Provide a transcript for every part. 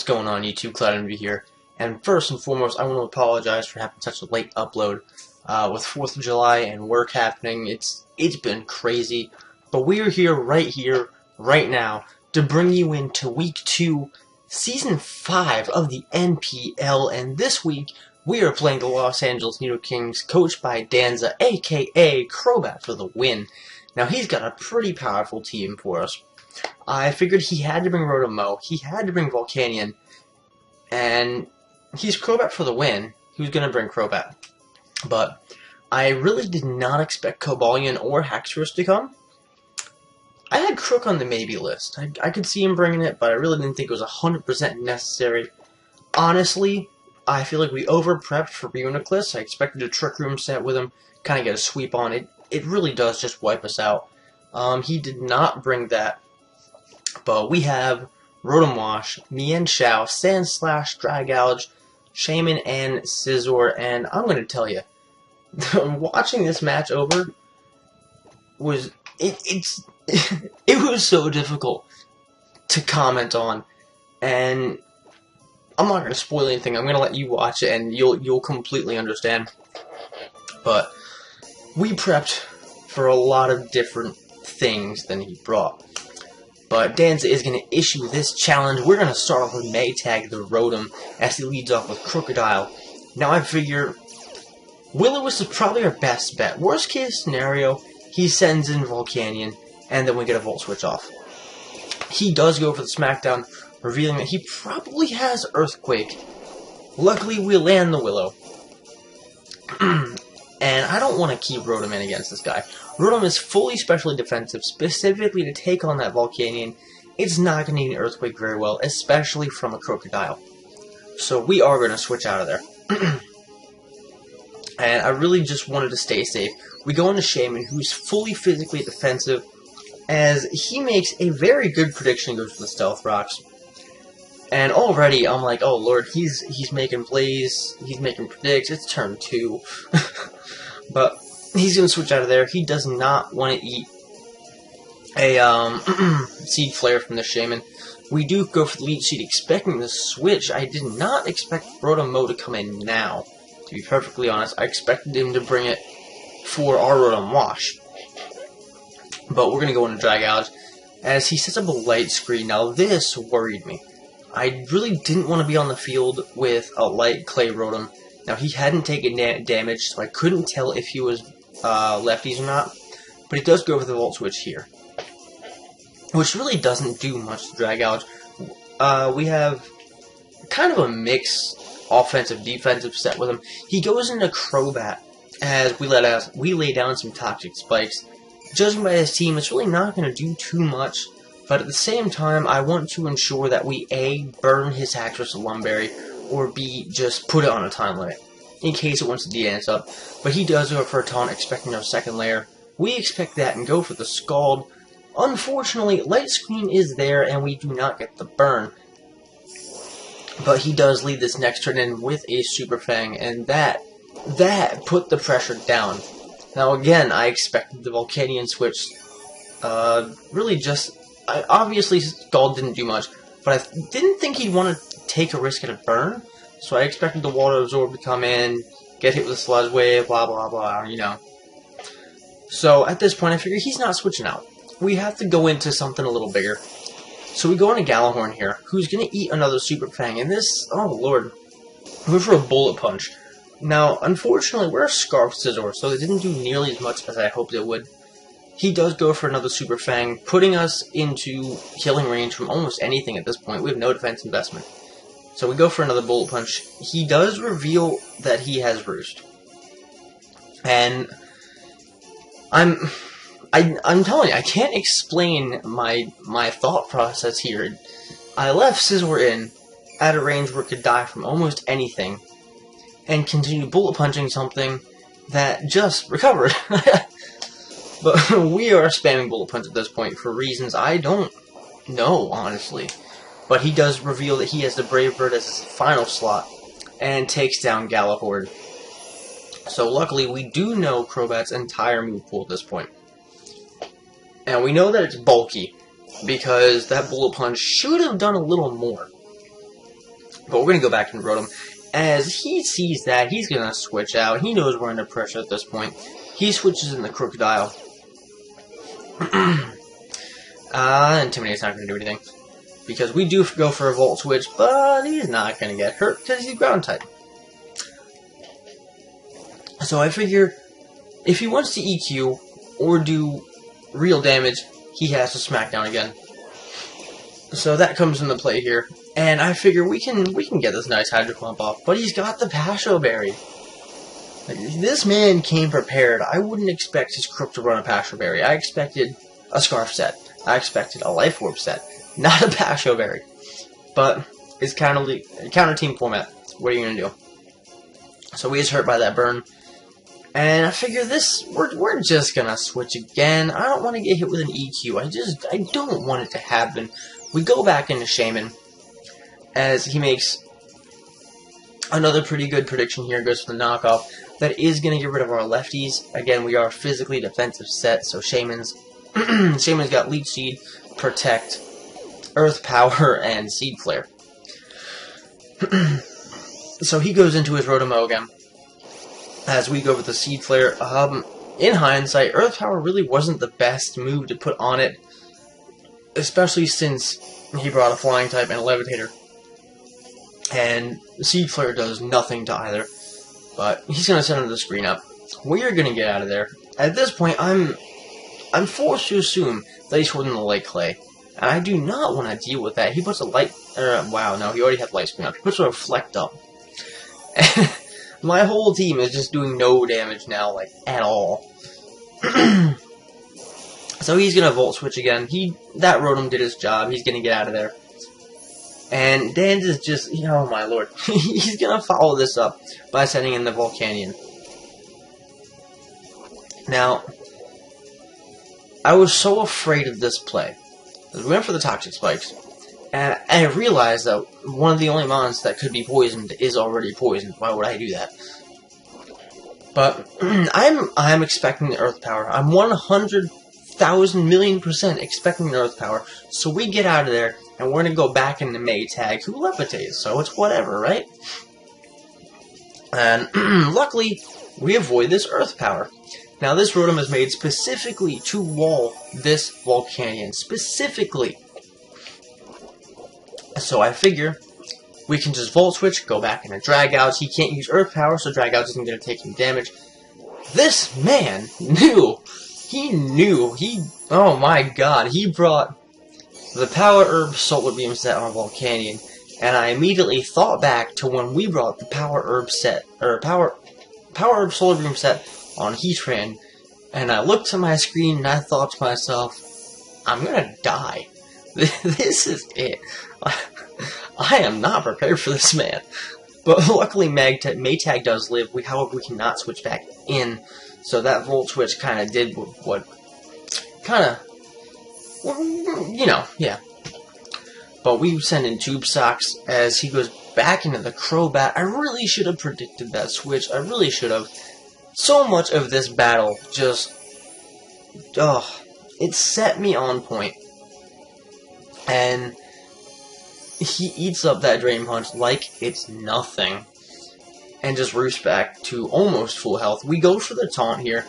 What's going on, YouTube? CloudEnvy here. And first and foremost, I want to apologize for having such a late upload. With 4th of July and work happening, it's been crazy. But we are here, right now, to bring you into Week 2, Season 5 of the NPL. And this week, we are playing the Los Angeles Nidokings, coached by Danza, aka Crobat, for the win. Now, he's got a pretty powerful team for us. I figured he had to bring Rotom, he had to bring Volcanion, and he's Crobat for the win. He was going to bring Crobat. But I really did not expect Cobalion or Haxorus to come. I had Crook on the maybe list. I could see him bringing it, but I really didn't think it was 100% necessary. Honestly, I feel like we over-prepped for Reuniclus. I expected a Trick Room set with him, kind of get a sweep on it. It really does just wipe us out. He did not bring that. But we have Rotom Wash, Mienshao, Sandslash, Dragouge, Shaman, and Scizor. And I'm going to tell you, watching this match over was it was so difficult to comment on, and I'm not going to spoil anything. I'm going to let you watch it, and you'll completely understand. But we prepped for a lot of different things than he brought. But Danza is going to issue this challenge. We're going to start off with Maytag the Rotom as he leads off with Crocodile. Now I figure Will-O-Wisp is probably our best bet. Worst case scenario, he sends in Volcanion, and then we get a Volt Switch off. He does go for the Smackdown, revealing that he probably has Earthquake. Luckily, we land the Willow. And I don't want to keep Rotom in against this guy. Rotom is fully specially defensive, specifically to take on that Volcanion. It's not going to need an Earthquake very well, especially from a Crocodile. So we are going to switch out of there. And I really just wanted to stay safe. We go into Shaman, who's fully physically defensive, as he makes a very good prediction, goes for the Stealth Rocks. And already, I'm like, oh lord, he's making plays, he's making predicts, it's turn 2. But he's going to switch out of there. He does not want to eat a Seed Flare from the Shaman. We do go for the Leech Seed, expecting the switch. I did not expect Rotom to come in now, to be perfectly honest. I expected him to bring it for our Rotom Wash. But we're going to go into Dragouge, as he sets up a Light Screen. Now this worried me. I really didn't want to be on the field with a Light Clay Rotom. Now, he hadn't taken damage, so I couldn't tell if he was lefties or not. But he does go for the Volt Switch here, which really doesn't do much to Dragouge. We have kind of a mixed offensive-defensive set with him. He goes into Crobat as we lay down some Toxic Spikes. Judging by his team, it's really not going to do too much. But at the same time, I want to ensure that we A, burn his Haxorus Lumberry, or B, just put it on a time limit, in case it wants to dance up. But he does go for a taunt, expecting no second layer. We expect that and go for the Scald. Unfortunately, Light Screen is there, and we do not get the burn. But he does lead this next turn in with a Super Fang, and that put the pressure down. Now again, I expected the Volcanion switch. Really just... obviously, Scald didn't do much, but I didn't think he'd want to take a risk at a burn, so I expected the Water Absorb to come in, get hit with a Sludge Wave, blah blah blah, you know. So at this point I figure he's not switching out. We have to go into something a little bigger. So we go into Galahorn here, who's going to eat another Super Fang, and this, oh lord, we're for a Bullet Punch. Now, unfortunately, we're a Scarf Scizor, so it didn't do nearly as much as I hoped it would. He does go for another Super Fang, putting us into healing range from almost anything at this point. We have no defense investment. So we go for another Bullet Punch. He does reveal that he has Roost. And I'm telling you, I can't explain my thought process here. I left Scizor in at a range where it could die from almost anything, and continue Bullet Punching something that just recovered. But we are spamming Bullet Punch at this point for reasons I don't know, honestly. But he does reveal that he has the Brave Bird as his final slot, and takes down Galahorn. So luckily, we do know Crobat's entire move pool at this point. And we know that it's bulky, because that Bullet Punch should have done a little more. But we're going to go back and Rotom. As he sees that, he's going to switch out. He knows we're under pressure at this point. He switches in the Crocodile. Intimidate's not going to do anything. Because we do go for a Volt Switch, but he's not going to get hurt because he's ground type. So I figure, if he wants to EQ or do real damage, he has to smack down again. So that comes into play here. And I figure we can get this nice Hydro Pump off, but he's got the Pasho Berry. This man came prepared. I wouldn't expect his Crook to run a Pasho Berry. I expected a Scarf set. I expected a Life Orb set, not a Pasho Berry. But it's counter team format. What are you gonna do? So he is hurt by that burn, and I figure we're just gonna switch again. I don't want to get hit with an EQ. I don't want it to happen. We go back into Shaman. As he makes another pretty good prediction here, goes for the knockoff. That is going to get rid of our lefties. Again, we are a physically defensive set, so Shaman's got Leech Seed, Protect, Earth Power, and Seed Flare. So he goes into his Rotom again. As we go with the Seed Flare, in hindsight, Earth Power really wasn't the best move to put on it, especially since he brought a Flying type and a Levitator. And Seed Flare does nothing to either. But he's going to send the screen up. We're going to get out of there. At this point, I'm forced to assume that he's holding the Light Clay. And I do not want to deal with that. He puts a light... wow, no, he already had light screen up. He puts a Reflect up. My whole team is just doing no damage now, like, at all. So he's going to Volt Switch again. That Rotom did his job. He's going to get out of there. And Dan is just, oh my lord, he's going to follow this up by sending in the Volcanion. Now, I was so afraid of this play. We went for the Toxic Spikes, and I realized that one of the only mons that could be poisoned is already poisoned. Why would I do that? But I'm expecting the Earth Power. I'm 100,000,000,000% expecting the Earth Power. So we get out of there. And we're going to go back into Maytag, who levitates, so it's whatever, right? And luckily, we avoid this Earth Power. Now, this Rotom is made specifically to wall this Volcanion. Specifically. So I figure we can just Volt Switch, go back into Drag Outs. He can't use Earth Power, so Drag Outs isn't going to take any damage. This man knew. Oh my god, he brought the Power Herb Solar Beam set on Volcanion, and I immediately thought back to when we brought the Power Herb set, or Power Herb Solar Beam set on Heatran, and I looked at my screen and I thought to myself, I'm gonna die. This is it. I am not prepared for this man. But luckily Maytag does live, however we cannot switch back in, so that Volt Switch kind of did what yeah. But we send in Tube Socks as he goes back into the Crobat. I really should have predicted that switch. I really should have. So much of this battle just... it set me on point. And he eats up that Drain Punch like it's nothing. And just roosts back to almost full health. We go for the taunt here.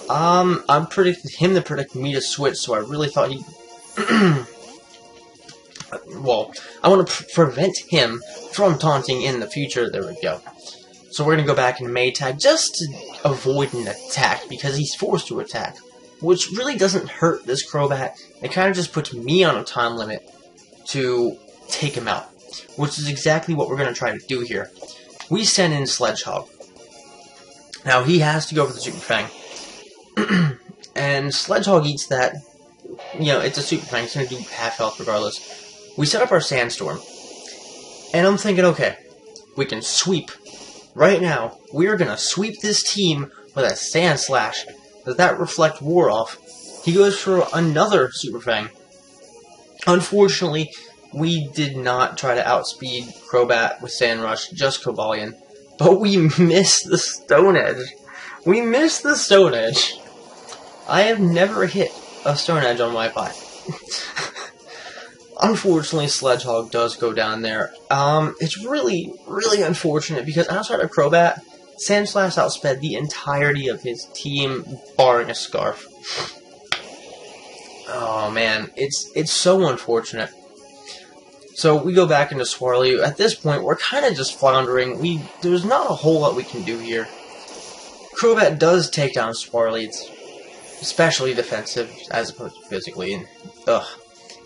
I'm predicting him to predict me to switch, so I really thought he... well, I want to prevent him from taunting in the future. There we go. So we're going to go back into Maytag just to avoid an attack, because he's forced to attack. Which really doesn't hurt this Crobat. It kind of just puts me on a time limit to take him out. Which is exactly what we're going to try to do here. We send in Sledgehog. Now he has to go for the Super Fang. And Sledgehog eats that. It's a Super Fang. It's going to do half health regardless. We set up our Sandstorm. And I'm thinking, okay, we can sweep. Right now, we're going to sweep this team with a Sand Slash. Does that reflect War off? He goes for another Super Fang. Unfortunately, we did not try to outspeed Crobat with Sand Rush, just Cobalion. But we missed the Stone Edge. We missed the Stone Edge. I have never hit a Stone Edge on Wi-Fi. Unfortunately, Sledgehog does go down there. It's really, really unfortunate because outside of Crobat, Sandslash outsped the entirety of his team, barring a Scarf. Oh man, it's so unfortunate. So we go back into Swirly. At this point, we're kind of just floundering. There's not a whole lot we can do here. Crobat does take down Swirly. It's especially defensive as opposed to physically. And,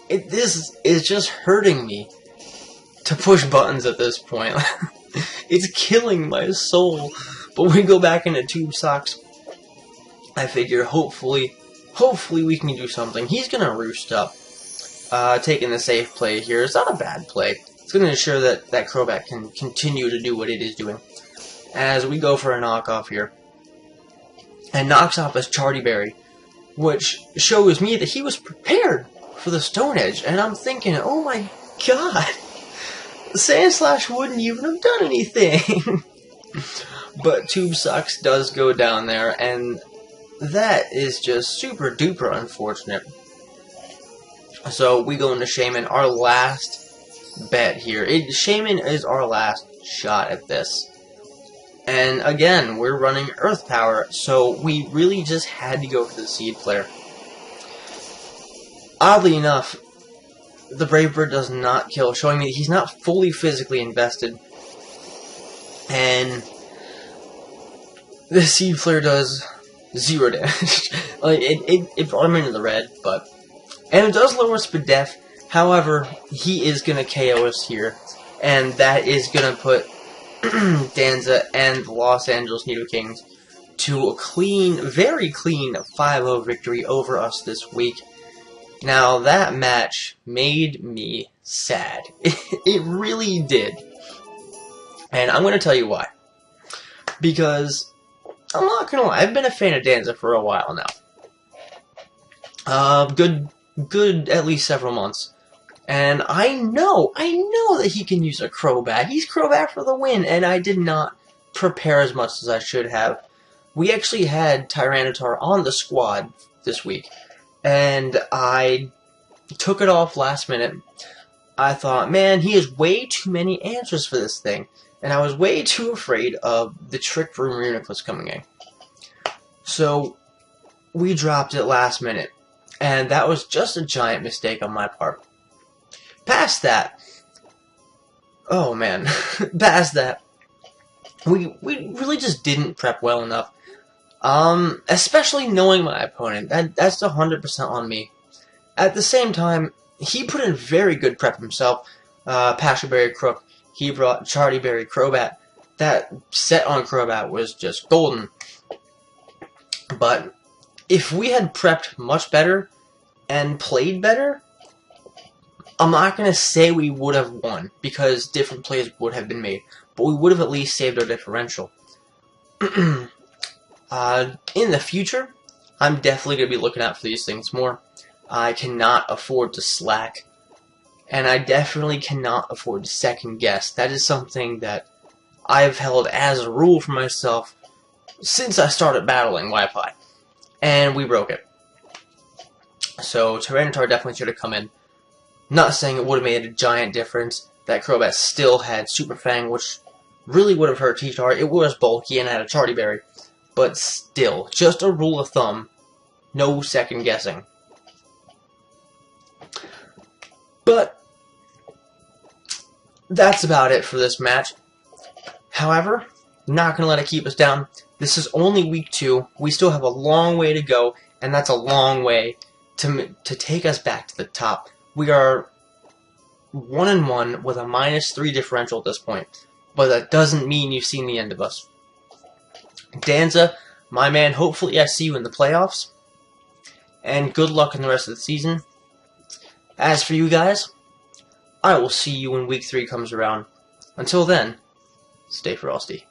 this is just hurting me to push buttons at this point. It's killing my soul. But we go back into Tube Socks. I figure hopefully we can do something. He's gonna roost up. Taking the safe play here. It's not a bad play. It's gonna ensure that Crobat can continue to do what it is doing. As we go for a knockoff here. And knocks off his Charty Berry, which shows me that he was prepared for the Stone Edge. And I'm thinking, oh my god, Sandslash wouldn't even have done anything. But Tube Socks does go down there, and that is just super duper unfortunate. So we go into Shaman, our last bet here. Shaman is our last shot at this. And again, we're running Earth Power, so we really just had to go for the Seed Flare. Oddly enough, the Brave Bird does not kill, showing me that he's not fully physically invested. And the Seed Flare does 0 damage. Like it brought him into the red, and it does lower speed def. However, he is gonna KO us here, and that is gonna put Danza and the Los Angeles Nidokings to a clean, very clean 5-0 victory over us this week. Now, that match made me sad. It really did. And I'm going to tell you why. Because, I'm not going to lie, I've been a fan of Danza for a while now. Good at least several months. And I know that he can use a Crobat. He's Crobat for the win, and I did not prepare as much as I should have. We actually had Tyranitar on the squad this week, and I took it off last minute. I thought, man, he has way too many answers for this thing, and I was way too afraid of the Trick Room Uniclus coming in. So, we dropped it last minute, and that was just a giant mistake on my part. Past that, oh man, past that, we really just didn't prep well enough. Especially knowing my opponent, that's 100% on me. At the same time, he put in very good prep himself. Pasture Berry Crook, he brought Charty Berry Crobat. That set on Crobat was just golden. But if we had prepped much better and played better, I'm not going to say we would have won, because different plays would have been made, but we would have at least saved our differential. In the future, I'm definitely going to be looking out for these things more. I cannot afford to slack, and I definitely cannot afford to second guess. That is something that I've held as a rule for myself since I started battling Wi-Fi, and we broke it. So Tyranitar definitely should have come in. Not saying it would have made a giant difference. That Crobat still had Super Fang, which really would have hurt T-Tar. It was bulky and had a Charty Berry. But still, just a rule of thumb, no second guessing. But that's about it for this match. However, not going to let it keep us down. This is only week 2. We still have a long way to go, and that's a long way to take us back to the top. We are 1-1 with a -3 differential at this point, but that doesn't mean you've seen the end of us. Danza, my man, hopefully I see you in the playoffs, and good luck in the rest of the season. As for you guys, I will see you when week 3 comes around. Until then, stay frosty.